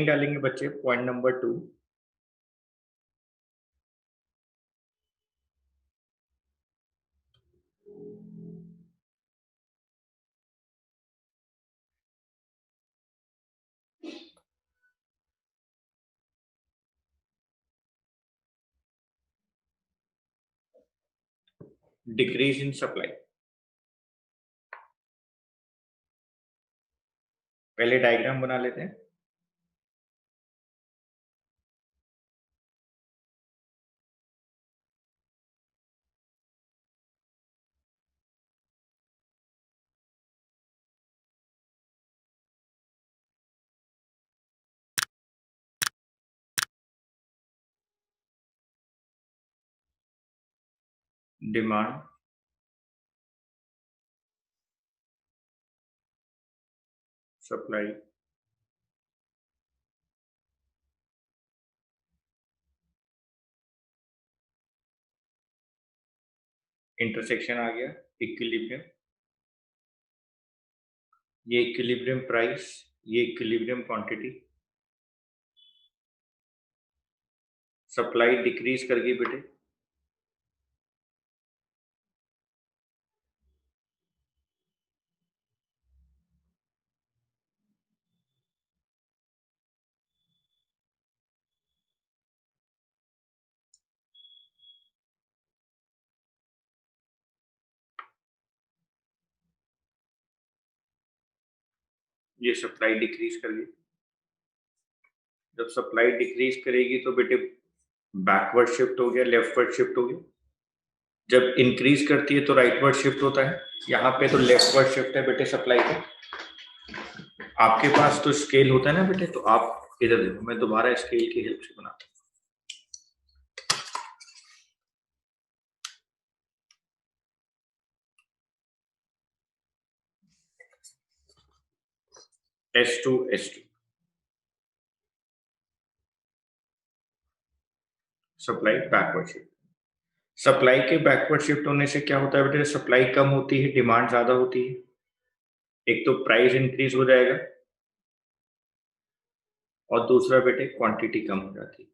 डालेंगे बच्चे, point number 2। Decrease in supply. पहले डायग्राम बना लेते हैं। डिमांड, सप्लाई, इंटरसेक्शन आ गया, इक्विलिब्रियम, ये इक्विलिब्रियम प्राइस, ये इक्विलिब्रियम क्वांटिटी। सप्लाई डिक्रीज कर गई बेटे, ये सप्लाई डिक्रीज कर गई। जब सप्लाई डिक्रीज करेगी तो बेटे बैकवर्ड शिफ्ट हो गया, लेफ्टवर्ड शिफ्ट हो गया। जब इंक्रीज करती है तो राइटवर्ड शिफ्ट होता है। यहाँ पे तो लेफ्टवर्ड शिफ्ट है बेटे सप्लाई का। आपके पास तो स्केल होता है ना बेटे, तो आप इधर देखो, मैं दोबारा स्केल की हेल्प से बनाता हूँ। S2 S2 supply backward shift. Supply के बैकवर्ड शिफ्ट होने से क्या होता है बेटे, सप्लाई कम होती है, डिमांड ज्यादा होती है। एक तो प्राइस इंक्रीज हो जाएगा और दूसरा बेटे क्वांटिटी कम हो जाती है।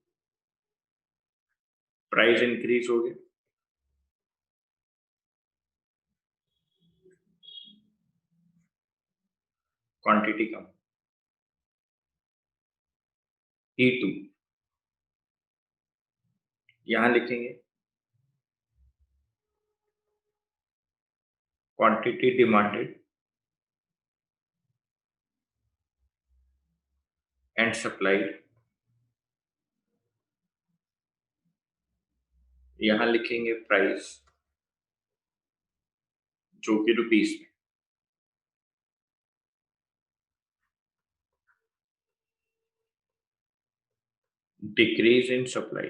प्राइस इंक्रीज हो गया, क्वांटिटी कम। E2 यहां लिखेंगे, क्वांटिटी डिमांडेड एंड सप्लाई। यहां लिखेंगे प्राइस, जो कि रुपीस में। Decrease in supply,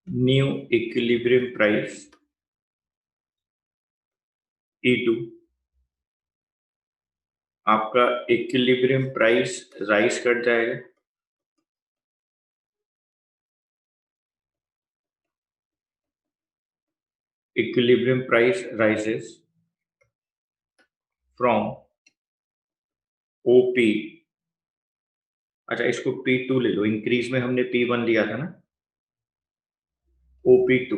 new equilibrium price E2। आपका इक्विलिब्रियम प्राइस राइज कर जाएगा, equilibrium price rises from OP। अच्छा, इसको P2 ले लो, इंक्रीज में हमने P1 लिया था ना, OP2।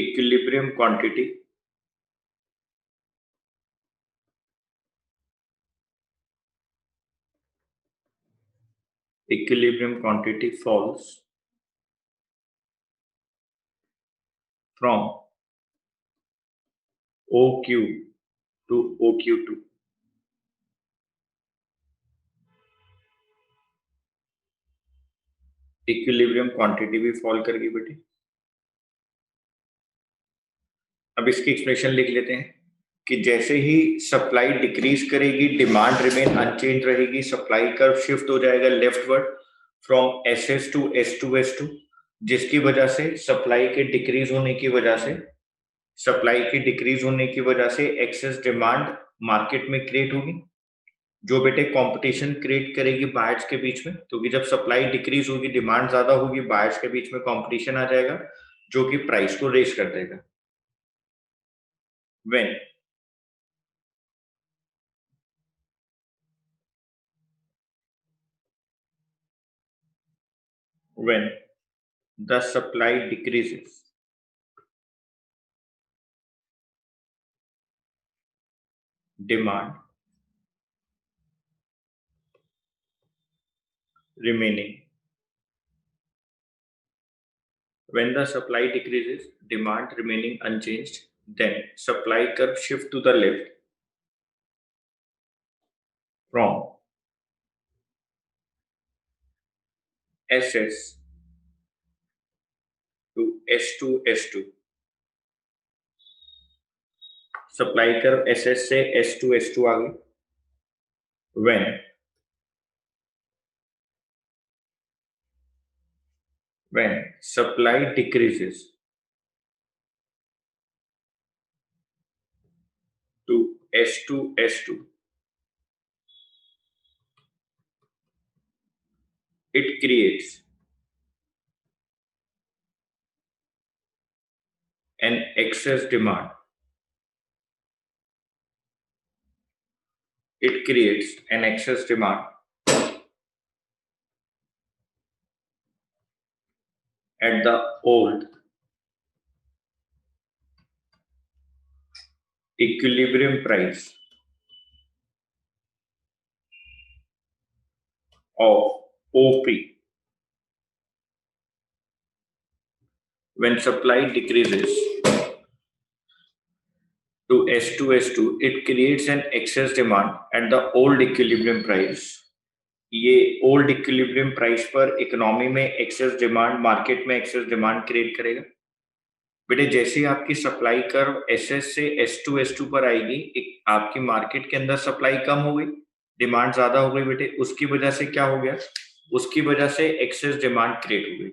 Equilibrium quantity falls from OQ to OQ2। Equilibrium quantity भी फॉल कर गई बेटी। अब इसकी एक्सप्रेशन लिख लेते हैं कि जैसे ही सप्लाई डिक्रीज करेगी, डिमांड रिमेन अनचेंज रहेगी, सप्लाई कर्व शिफ्ट हो जाएगा leftward from SS to S2 जिसकी वजह से सप्लाई के डिक्रीज होने की वजह से एक्सेस डिमांड मार्केट में क्रिएट होगी, जो बेटे कंपटीशन क्रिएट करेगी बायर्स के बीच में, क्योंकि जब सप्लाई डिक्रीज होगी, डिमांड ज्यादा होगी, बायर्स के बीच में कंपटीशन आ जाएगा जो कि प्राइस को रेज कर देगा। When the supply decreases, demand remaining. When the supply decreases, demand remaining unchanged, then supply curve shift to the left from SS to S2 S2. Supply curve SS से S2 S2 आ गई। When supply decreases to S2 S2, it creates an excess demand. It creates an excess demand at the old equilibrium price of OP. When supply decreases to S2 S2, it creates an excess demand at the old equilibrium price. ये old equilibrium price पर economy में excess demand, market में excess demand create करेगा। बेटे जैसे ही आपकी supply curve SS से S2 S2 पर आएगी, आपकी मार्केट के अंदर सप्लाई कम हो गई, डिमांड ज्यादा हो गई बेटे, उसकी वजह से क्या हो गया, उसकी वजह से एक्सेस डिमांड क्रिएट हो गई।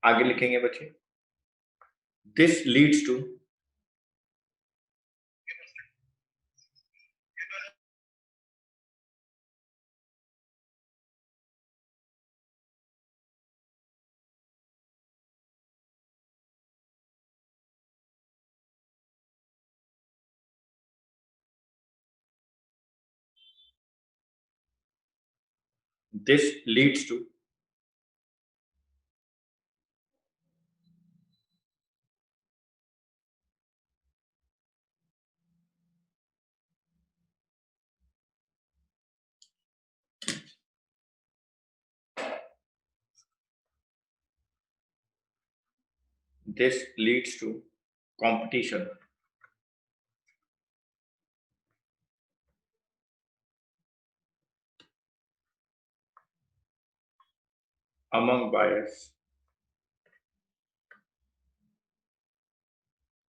आगे लिखेंगे बच्चे, this leads to this leads to competition among buyers,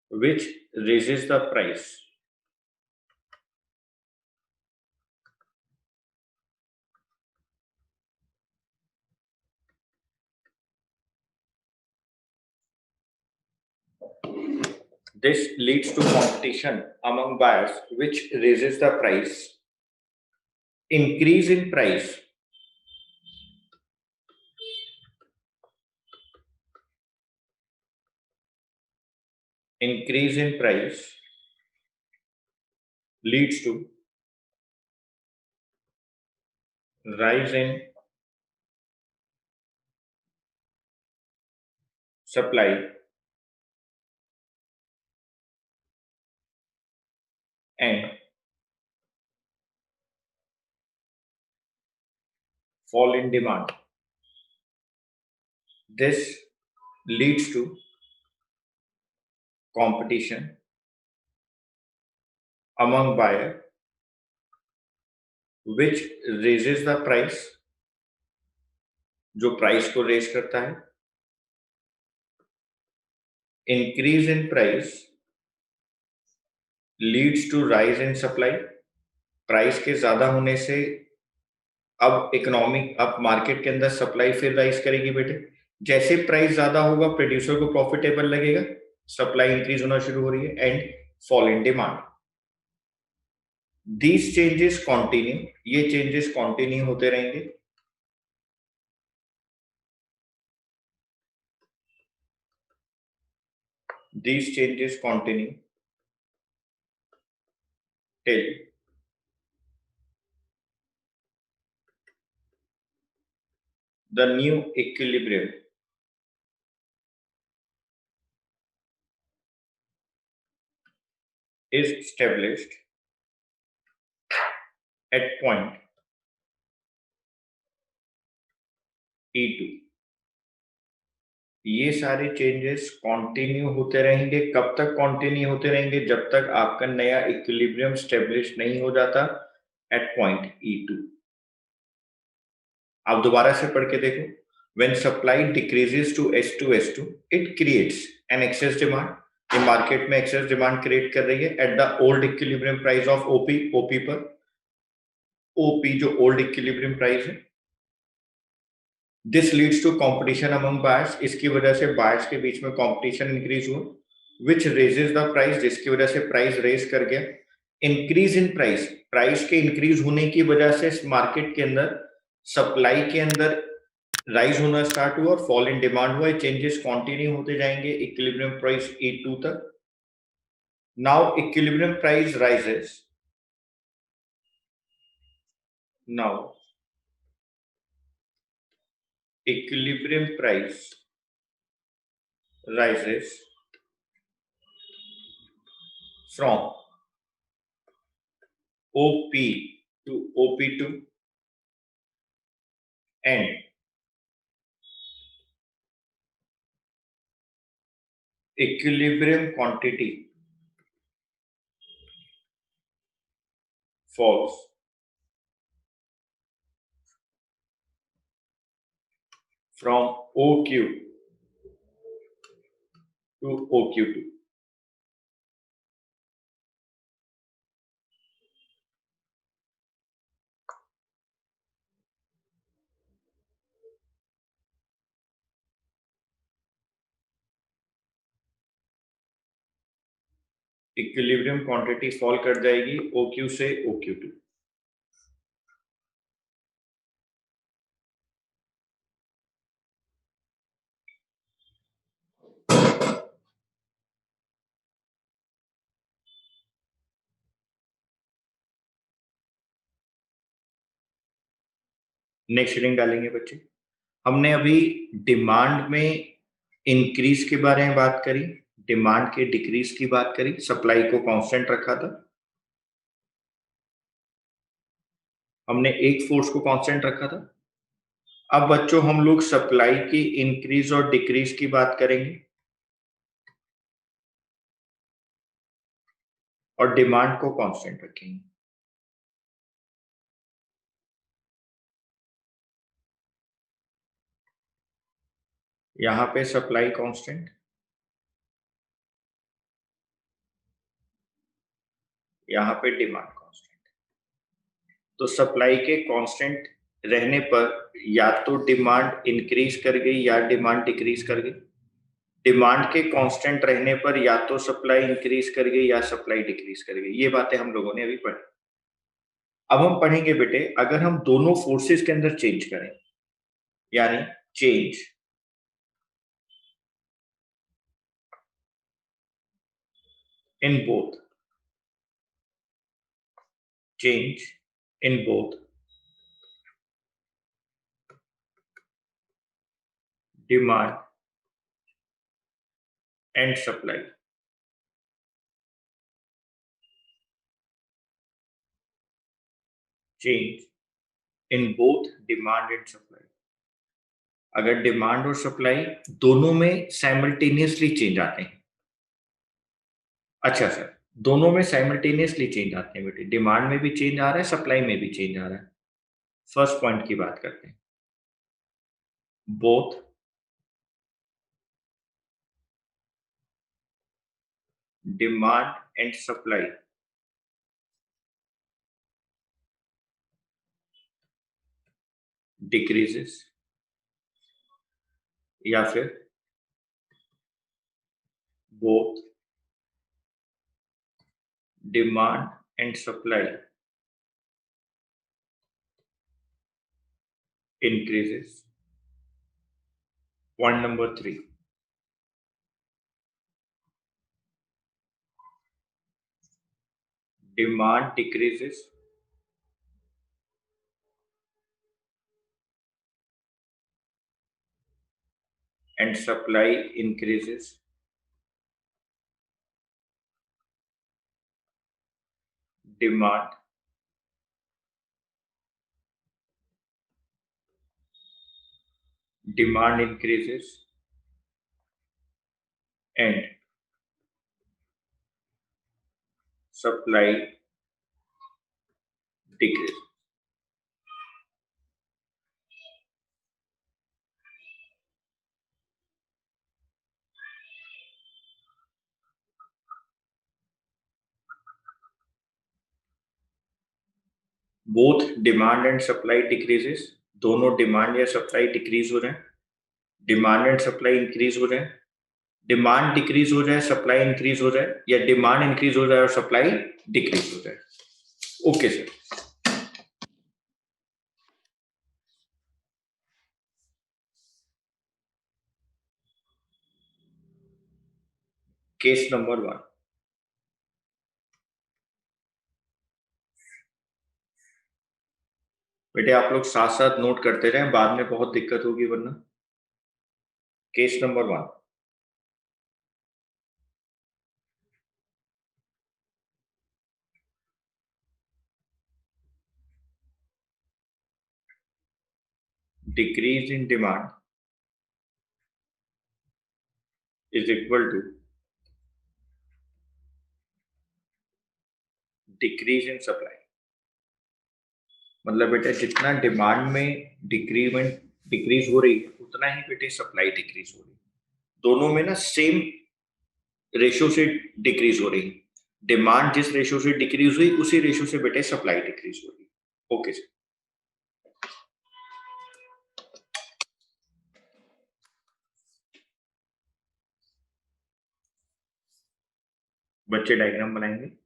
which raises the price. This leads to competition among buyers, which raises the price. Increase in price leads to rise in supply and fall in demand. This leads to competition among buyer, which raises the price, जो price को raise करता है। Increase in price leads to rise in supply. Price के ज्यादा होने से अब market के अंदर सप्लाई फिर राइज करेगी बेटे। जैसे प्राइस ज्यादा होगा प्रोड्यूसर को प्रॉफिटेबल लगेगा, सप्लाई इंक्रीज होना शुरू हो रही है and fall in demand. These changes continue, ये चेंजेस कंटिन्यू होते रहेंगे। These changes continue till the new equilibrium is established at point E2। ये सारे चेंजेस कंटिन्यू होते रहेंगे। कब तक कंटिन्यू होते रहेंगे? जब तक आपका नया इक्विलिब्रियम स्टेब्लिश नहीं हो जाता एट पॉइंट E2। आप दोबारा से पढ़ के देखो। When supply decreases to S2, it creates an excess demand। ये मार्केट में एक्सेस डिमांड क्रिएट कर रही है at the old equilibrium price of OP पर। ओपी जो ओल्ड इक्विलिब्रियम प्राइस है। This leads to competition among buyers. इसकी वजह से बायर्स के बीच में कंपटीशन इंक्रीज हुआ, विच रेजेस द प्राइस, जिसकी वजह से प्राइस रेज कर गया। इंक्रीज इन प्राइस, प्राइस के इंक्रीज होने की वजह से मार्केट के अंदर सप्लाई के अंदर राइज होना स्टार्ट हुआ और फॉल इन डिमांड हुआ। चेंजेस कंटिन्यू होते जाएंगे इक्विलिब्रियम प्राइस E2 तक। Now equilibrium price rises, now equilibrium price rises from OP to OP2 and equilibrium quantity falls from OQ to OQ2। Equilibrium quantity fall कर जाएगी OQ से OQ2। Next reading डालेंगे बच्चे। हमने अभी डिमांड में increase के बारे में बात करी, डिमांड के डिक्रीज की बात करी, सप्लाई को कांस्टेंट रखा था। हमने एक फोर्स को कांस्टेंट रखा था। अब बच्चों हम लोग सप्लाई की इंक्रीज और डिक्रीज की बात करेंगे और डिमांड को कांस्टेंट रखेंगे। यहां पे सप्लाई कांस्टेंट, यहां पे डिमांड कांस्टेंट। तो सप्लाई के कांस्टेंट रहने पर या तो डिमांड इंक्रीज कर गई या डिमांड डिक्रीज कर गई। डिमांड के कांस्टेंट रहने पर या तो सप्लाई इंक्रीज कर गई या सप्लाई डिक्रीज कर गई। ये बातें हम लोगों ने अभी पढ़ी। अब हम पढ़ेंगे बेटे, अगर हम दोनों फोर्सेस के अंदर चेंज करें, यानी change in both, change in both demand and supply। change in both demand and supply। अगर डिमांड और सप्लाई दोनों में साइमल्टेनियसली चेंज आते हैं। अच्छा सर, दोनों में साइमल्टेनियसली चेंज आते हैं बेटे, डिमांड में भी चेंज आ रहा है, सप्लाई में भी चेंज आ रहा है। फर्स्ट पॉइंट की बात करते हैं। Both demand and supply decreases, या फिर both demand and supply increases. Point number 3. Demand decreases and supply increases. Demand increases and supply decreases. Both demand and supply decreases. दोनों डिमांड या सप्लाई डिक्रीज हो रहे हैं, डिमांड एंड सप्लाई इंक्रीज हो रहे हैं, डिमांड डिक्रीज हो जाए सप्लाई इंक्रीज हो जाए, या डिमांड इंक्रीज हो जाए और सप्लाई डिक्रीज हो जाए. Okay sir. Case number 1. बेटे आप लोग साथ साथ नोट करते रहें, बाद में बहुत दिक्कत होगी वरना. Case number 1. Decrease in demand is equal to decrease in supply. मतलब बेटे जितना डिमांड में डिक्रीज हो रही है उतना ही बेटे सप्लाई डिक्रीज हो रही है. दोनों में ना सेम रेशियो से डिक्रीज हो रही है. डिमांड जिस रेशियो से डिक्रीज हुई उसी रेशियो से बेटे सप्लाई डिक्रीज हो रही है. Okay sir. बच्चे डायग्राम बनाएंगे.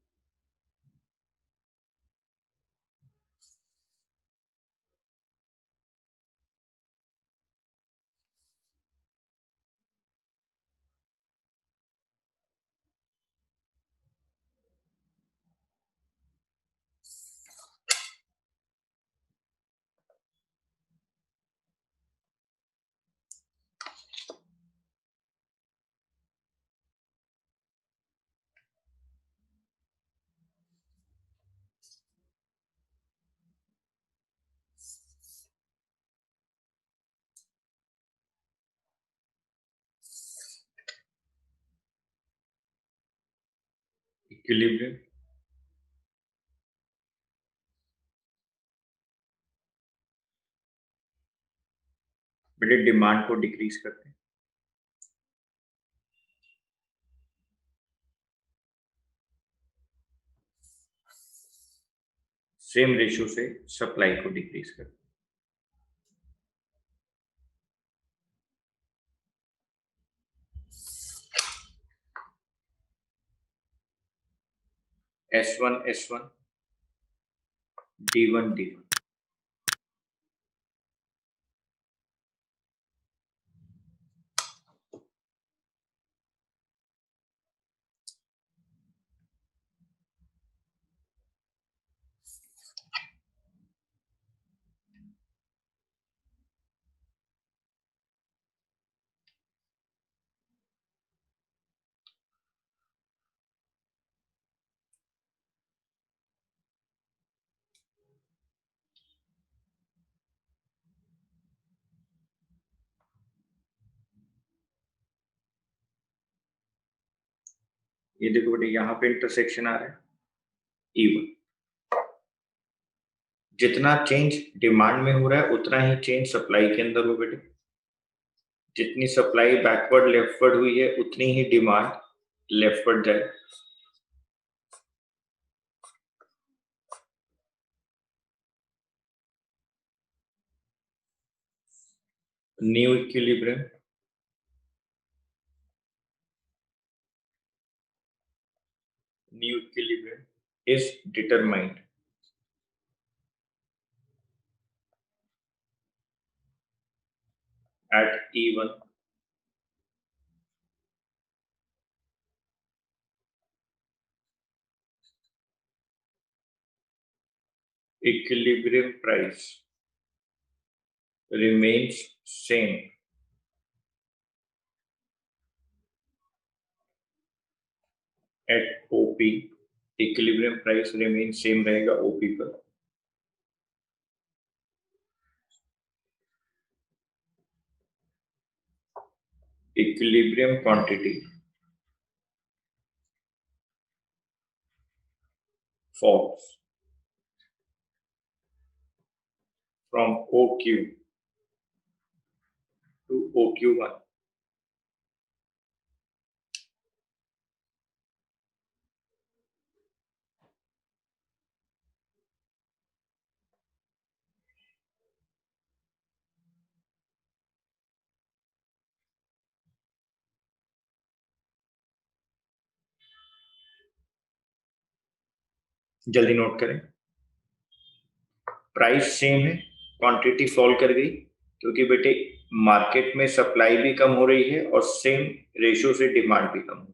इक्विलिब्रियम. बेटे डिमांड को डिक्रीज करते हैं, सेम रेशियो से सप्लाई को डिक्रीज करते हैं. S1 S1 D1 D1. ये देखो बेटे यहाँ पे इंटरसेक्शन आ रहा है E1. जितना चेंज डिमांड में हो रहा है उतना ही चेंज सप्लाई के अंदर हो बेटे. जितनी सप्लाई बैकवर्ड लेफ्टवर्ड हुई है उतनी ही डिमांड लेफ्टवर्ड जाए. new equilibrium is determined at E1 equilibrium price remains same at OP, equilibrium price remains same रहेगा OP पर. Equilibrium quantity falls from OQ to OQ1. जल्दी नोट करें, प्राइस सेम है, quantity fall कर गई क्योंकि बेटे मार्केट में सप्लाई भी कम हो रही है और सेम रेशियो से डिमांड भी कम हो.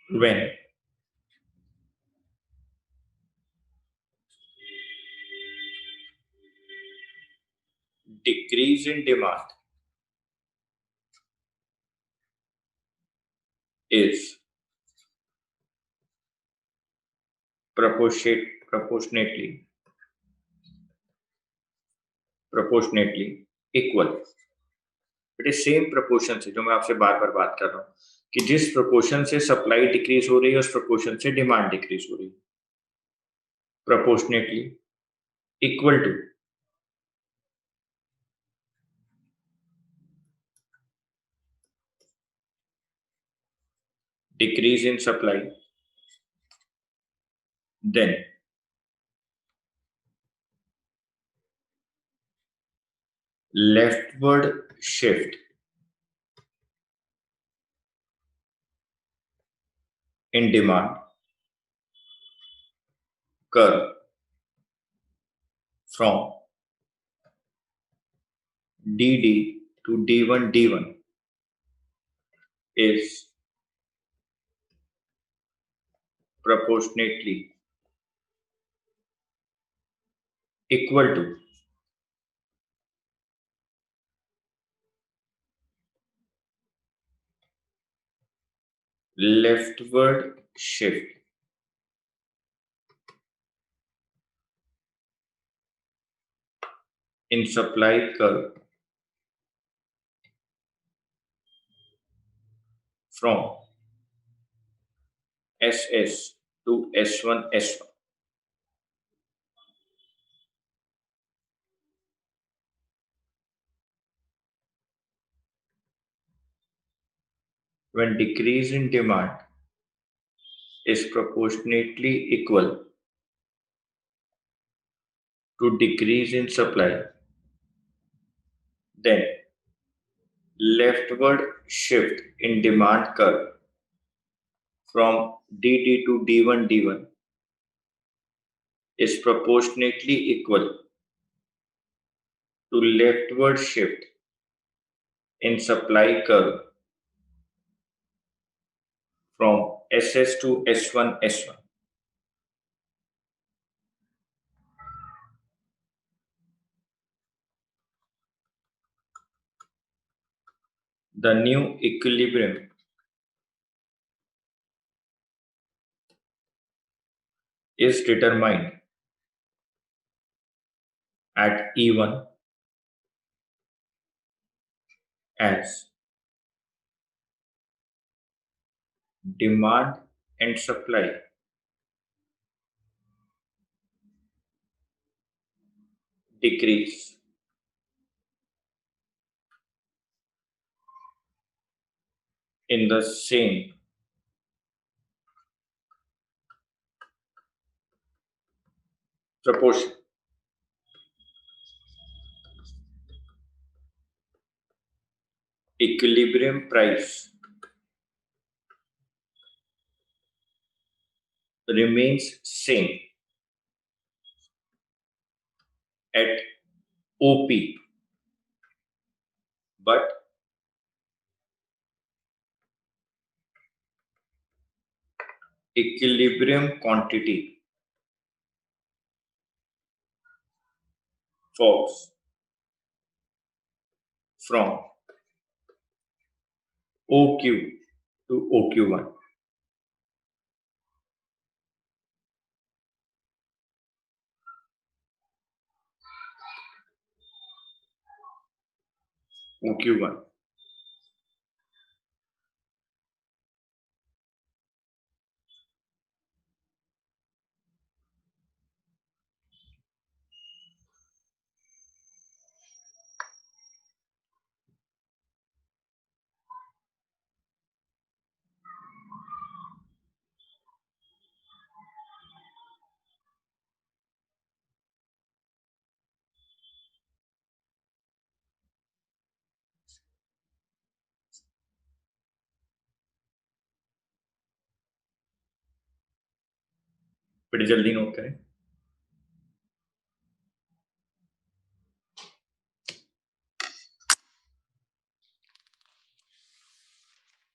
When decrease in demand is proportionately equal. बेटे सेम प्रोपोर्शन से, जो मैं आपसे बार बार बात कर रहा हूं कि जिस प्रोपोर्शन से सप्लाई डिक्रीज हो रही है उस प्रोपोर्शन से डिमांड डिक्रीज हो रही है. Proportionately equal to decrease in supply, then leftward shift in demand curve from DD to D1 is proportionately equal to leftward shift in supply curve from SS to S1. When decrease in demand is proportionately equal to decrease in supply, then leftward shift in demand curve from DD to D1 is proportionately equal to leftward shift in supply curve from SS to S1. The new equilibrium is determined at E1 as demand and supply decrease in the same proportion. Equilibrium price remains same at OP, but equilibrium quantity falls from OQ to OQ1. OQ1. बड़ी जल्दी note करें।